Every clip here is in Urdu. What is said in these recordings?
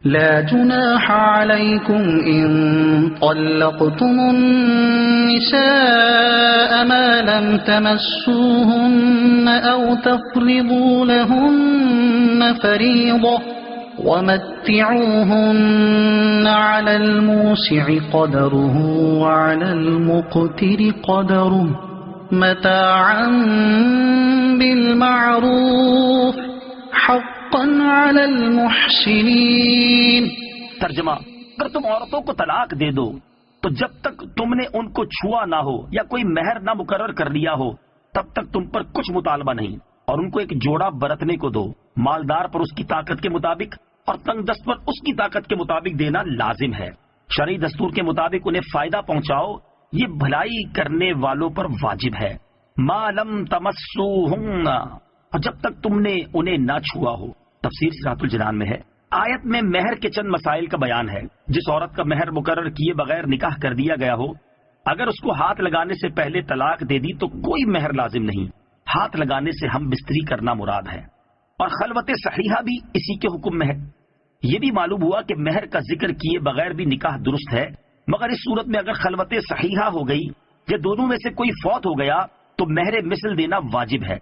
لا جناح عليكم إن طلقتم النساء ما لم تمسوهن أو تفرضوا لهن فريضة ومتعوهن على الموسع قدره وعلى المقتر قدره متاعا بالمعروف حقا على المحسنين۔ ترجمہ: اگر تم عورتوں کو طلاق دے دو تو جب تک تم نے ان کو چھوا نہ ہو یا کوئی مہر نہ مقرر کر لیا ہو تب تک تم پر کچھ مطالبہ نہیں، اور ان کو ایک جوڑا برتنے کو دو۔ مالدار پر اس کی طاقت کے مطابق اور تنگ دست پر اس کی طاقت کے مطابق دینا لازم ہے۔ شرعی دستور کے مطابق انہیں فائدہ پہنچاؤ، یہ بھلائی کرنے والوں پر واجب ہے۔ ما لم تمسوہن، اور جب تک تم نے انہیں نہ چھوا ہو۔ تفسیر صراط الجنان میں ہے، آیت میں مہر کے چند مسائل کا بیان ہے۔ جس عورت کا مہر مقرر کیے بغیر نکاح کر دیا گیا ہو، اگر اس کو ہاتھ لگانے سے پہلے طلاق دے دی تو کوئی مہر لازم نہیں، ہاتھ لگانے سے ہم بستری کرنا مراد ہے۔ اور خلوت صحیحہ بھی اسی کے حکم میں ہے۔ یہ بھی معلوم ہوا کہ مہر کا ذکر کیے بغیر بھی نکاح درست ہے، مگر اس صورت میں اگر خلوت صحیحہ ہو گئی یا دونوں میں سے کوئی فوت ہو گیا تو مہر مثل دینا واجب ہے،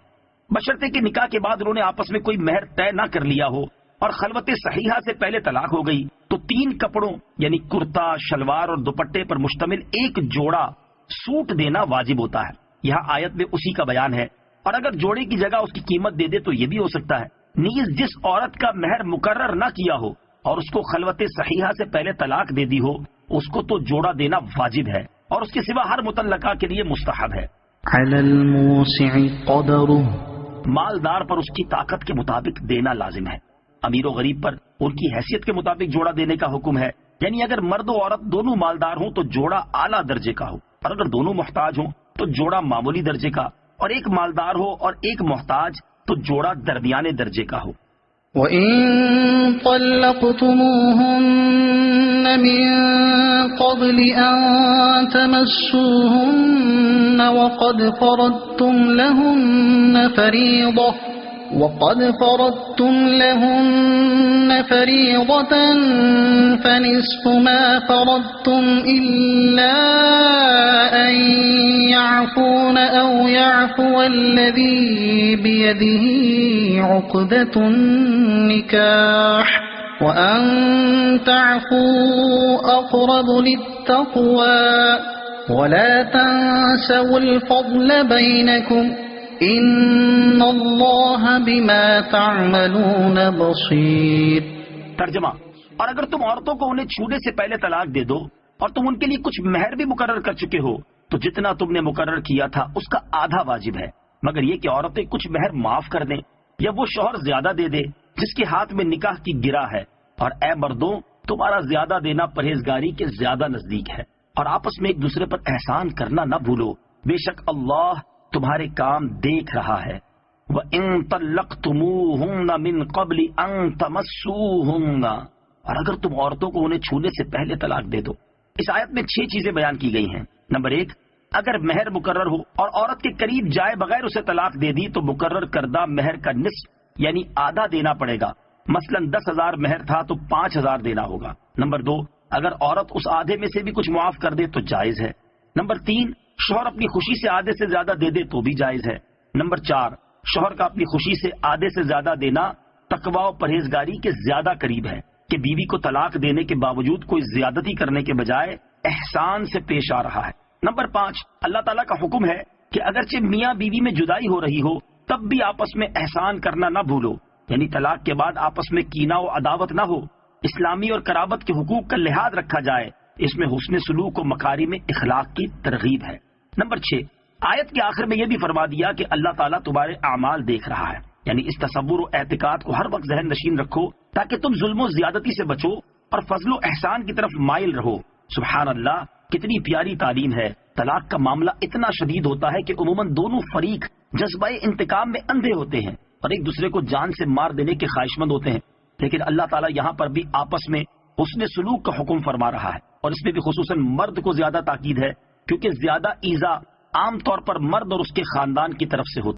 بشرطے کہ نکاح کے بعد انہوں نے آپس میں کوئی مہر طے نہ کر لیا ہو اور خلوت صحیحہ سے پہلے طلاق ہو گئی تو 3 کپڑوں یعنی کرتا، شلوار اور دوپٹے پر مشتمل ایک جوڑا سوٹ دینا واجب ہوتا ہے۔ یہاں آیت میں اسی کا بیان ہے، اور اگر جوڑے کی جگہ اس کی قیمت دے دے تو یہ بھی ہو سکتا ہے۔ نیز جس عورت کا مہر مقرر نہ کیا ہو اور اس کو خلوت صحیحہ سے پہلے طلاق دے دی ہو، اس کو تو جوڑا دینا واجب ہے، اور اس کے سوا ہر مطلقہ کے لیے مستحب ہے۔ علی الموسع قدرہ، مالدار پر اس کی طاقت کے مطابق دینا لازم ہے۔ امیر و غریب پر ان کی حیثیت کے مطابق جوڑا دینے کا حکم ہے، یعنی اگر مرد و عورت دونوں مالدار ہوں تو جوڑا اعلیٰ درجے کا ہو، اور اگر دونوں محتاج ہوں تو جوڑا معمولی درجے کا، اور ایک مالدار ہو اور ایک محتاج تو جوڑا درمیانے درجے کا ہو۔ وَإِن طَلَّقْتُمُوهُنَّ مِن قَبْلِ أَن تَمَسُّوهُنَّ وَقَدْ فَرَضْتُمْ لَهُنَّ فَرِيضَةً فَنِصْفُ مَا فَرَضْتُمْ إِلَّا أَن يَعْفُونَ أَوْ يَعْفُوَ الَّذِي بِيَدِهِ عُقْدَةُ النِّكَاحِ وَأَن تَعْفُوا أَقْرَبُ لِلتَّقْوَى وَلَا تَنسَوُا الْفَضْلَ بَيْنَكُمْ ان اللہ بما تعملون بصیر۔ ترجمہ: اور اگر تم عورتوں کو انہیں چھونے سے پہلے طلاق دے دو اور تم ان کے لیے کچھ مہر بھی مقرر کر چکے ہو تو جتنا تم نے مقرر کیا تھا اس کا آدھا واجب ہے، مگر یہ کہ عورتیں کچھ مہر معاف کر دیں یا وہ شوہر زیادہ دے دے جس کے ہاتھ میں نکاح کی گرہ ہے۔ اور اے مردوں، تمہارا زیادہ دینا پرہیزگاری کے زیادہ نزدیک ہے، اور آپس میں ایک دوسرے پر احسان کرنا نہ بھولو، بے شک اللہ تمہارے کام دیکھ رہا ہے۔ وَإِن طَلَّقْتُمُوهُنَّ مِن قَبْلِ أَن تَمَسُّوهُنَّ، اور اگر تم عورتوں کو انہیں چھونے سے پہلے طلاق دے دو۔ اس آیت میں 6 چیزیں بیان کی گئی ہیں۔ نمبر 1، اگر مہر مقرر ہو اور عورت کے قریب جائے بغیر اسے طلاق دے دی تو مقرر کردہ مہر کا نصف یعنی آدھا دینا پڑے گا۔ مثلا 10,000 مہر تھا تو 5,000 دینا ہوگا۔ نمبر 2، اگر عورت اس آدھے میں سے بھی کچھ معاف کر دے تو جائز ہے۔ نمبر 3، شوہر اپنی خوشی سے آدھے سے زیادہ دے دے تو بھی جائز ہے۔ نمبر 4، شوہر کا اپنی خوشی سے آدھے سے زیادہ دینا تقوی و پرہیزگاری کے زیادہ قریب ہے کہ بیوی کو طلاق دینے کے باوجود کوئی زیادتی کرنے کے بجائے احسان سے پیش آ رہا ہے۔ نمبر 5، اللہ تعالیٰ کا حکم ہے کہ اگرچہ میاں بیوی میں جدائی ہو رہی ہو تب بھی آپس میں احسان کرنا نہ بھولو، یعنی طلاق کے بعد آپس میں کینہ و عداوت نہ ہو، اسلامی اور قرابت کے حقوق کا لحاظ رکھا جائے، اس میں حسن سلوک و مکارم اخلاق کی ترغیب ہے۔ نمبر 6، آیت کے آخر میں یہ بھی فرما دیا کہ اللہ تعالیٰ تمہارے اعمال دیکھ رہا ہے، یعنی اس تصور و اعتقاد کو ہر وقت ذہن نشین رکھو تاکہ تم ظلم و زیادتی سے بچو اور فضل و احسان کی طرف مائل رہو۔ سبحان اللہ، کتنی پیاری تعلیم ہے۔ طلاق کا معاملہ اتنا شدید ہوتا ہے کہ عموماً دونوں فریق جذبہ انتقام میں اندھے ہوتے ہیں اور ایک دوسرے کو جان سے مار دینے کے خواہش مند ہوتے ہیں، لیکن اللہ تعالیٰ یہاں پر بھی آپس میں حسن سلوک کا حکم فرما رہا ہے، اور اس میں بھی خصوصاً مرد کو زیادہ تاکید ہے کیونکہ زیادہ ایذا عام طور پر مرد اور اس کے خاندان کی طرف سے ہوتی ہے۔